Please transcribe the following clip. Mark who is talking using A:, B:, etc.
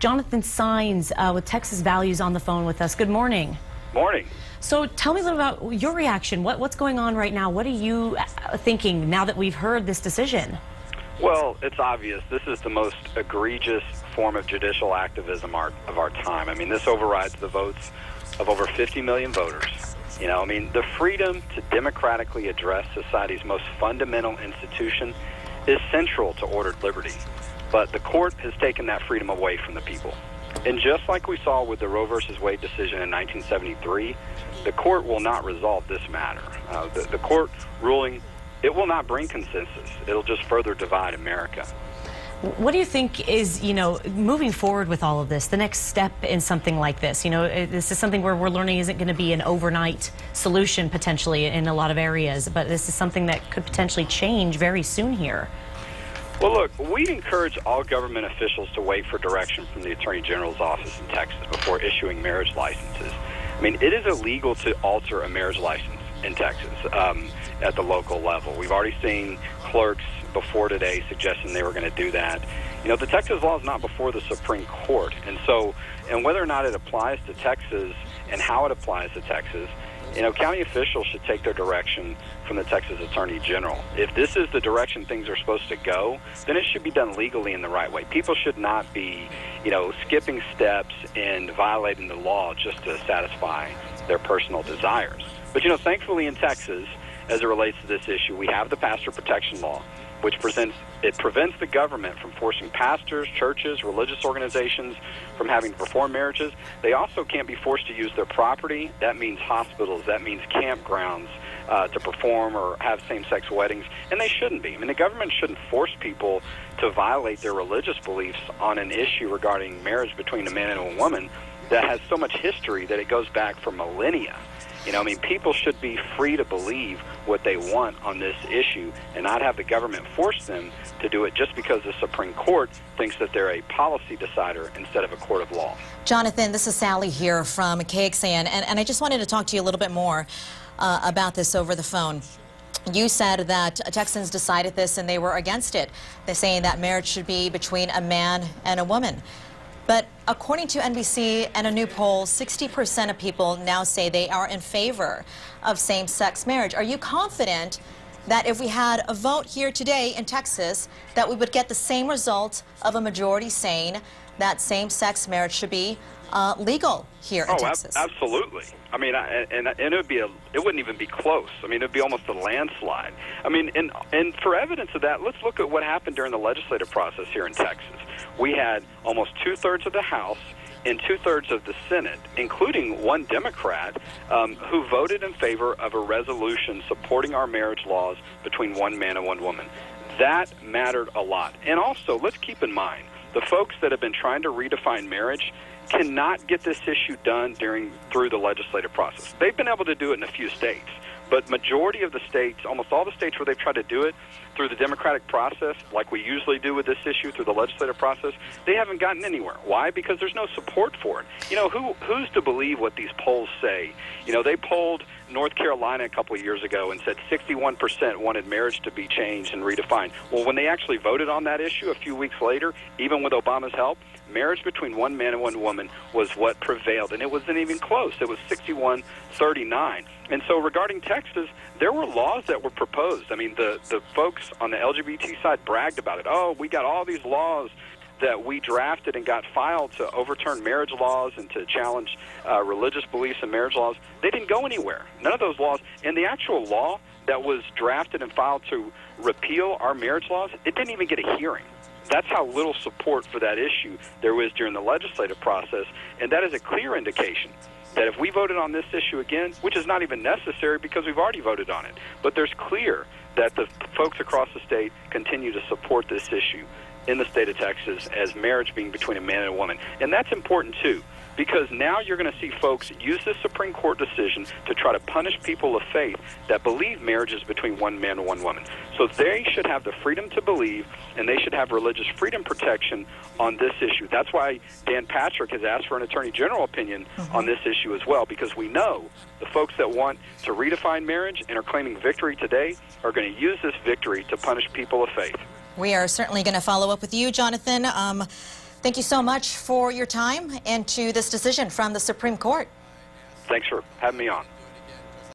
A: Jonathan Saenz with Texas Values on the phone with us. Good morning.
B: Morning.
A: So tell me a little about your reaction. What's going on right now? What are you thinking now that we've heard this decision?
B: Well, it's obvious. This is the most egregious form of judicial activism of our time. I mean, this overrides the votes of over 50 million voters. You know, I mean, the freedom to democratically address society's most fundamental institution is central to ordered liberty. But the court has taken that freedom away from the people. And just like we saw with the Roe versus Wade decision in 1973, the court will not resolve this matter. The court ruling, it will not bring consensus. It'll just further divide America.
A: What do you think is, moving forward with all of this, the next step in something like this? This is something where we're learning isn't going to be an overnight solution potentially in a lot of areas, but this is something that could potentially change very soon here.
B: Well, look, we encourage all government officials to wait for direction from the Attorney General's office in Texas before issuing marriage licenses. I mean, it is illegal to alter a marriage license in Texas at the local level. We've already seen clerks before today suggesting they were going to do that. The Texas law is not before the Supreme Court, and whether or not it applies to Texas and how it applies to Texas, county officials should take their direction from the Texas Attorney General. If this is the direction things are supposed to go, then it should be done legally in the right way. People should not be, skipping steps and violating the law just to satisfy their personal desires. But, thankfully in Texas, as it relates to this issue, we have the pastor protection law, which prevents the government from forcing pastors, churches, religious organizations from having to perform marriages. They also can't be forced to use their property. That means hospitals. That means campgrounds to perform or have same-sex weddings. And they shouldn't be. I mean, the government shouldn't force people to violate their religious beliefs on an issue regarding marriage between a man and a woman that has so much history that it goes back for millennia. People should be free to believe what they want on this issue and not have the government force them to do it just because the Supreme Court thinks that they're a policy decider instead of a court of law.
C: Jonathan, this is Sally here from KXAN, and I just wanted to talk to you a little bit more about this over the phone. You said that Texans decided this and they were against it. They're saying that marriage should be between a man and a woman. But according to NBC and a new poll, 60% of people now say they are in favor of same-sex marriage. Are you confident that if we had a vote here today in Texas, that we would get the same result of a majority saying that same-sex marriage should be legal here in Texas?
B: Absolutely. I mean, and it wouldn't even be close. I mean, it would be almost a landslide. I mean, and for evidence of that, let's look at what happened during the legislative process here in Texas. We had almost two-thirds of the House and two-thirds of the Senate, including one Democrat, who voted in favor of a resolution supporting our marriage laws between one man and one woman. That mattered a lot. And also, let's keep in mind, the folks that have been trying to redefine marriage cannot get this issue done through the legislative process. They've been able to do it in a few states, but majority of the states, almost all the states where they've tried to do it through the democratic process, like we usually do with this issue through the legislative process, they haven't gotten anywhere. Why? Because there's no support for it. Who's to believe what these polls say? They polled North Carolina a couple of years ago and said 61% wanted marriage to be changed and redefined. Well, when they actually voted on that issue a few weeks later, even with Obama's help, marriage between one man and one woman was what prevailed, and it wasn't even close. It was 61-39. And so regarding Texas, there were laws that were proposed. I mean, the folks on the LGBT side bragged about it. Oh, we got all these laws that we drafted and got filed to overturn marriage laws and to challenge religious beliefs and marriage laws. They didn't go anywhere. None of those laws. And the actual law that was drafted and filed to repeal our marriage laws, it didn't even get a hearing. That's how little support for that issue there was during the legislative process, and that is a clear indication that if we voted on this issue again, which is not even necessary because we've already voted on it, but there's clear that the folks across the state continue to support this issue in the state of Texas as marriage being between a man and a woman. And that's important, too, because now you're going to see folks use this Supreme Court decision to try to punish people of faith that believe marriage is between one man and one woman. So they should have the freedom to believe, and they should have religious freedom protection on this issue. That's why Dan Patrick has asked for an Attorney General opinion on this issue as well, because we know the folks that want to redefine marriage and are claiming victory today are going to use this victory to punish people of faith.
C: We are certainly going to follow up with you, Jonathan. Thank you so much for your time and to this decision from the Supreme Court.
B: Thanks for having me on.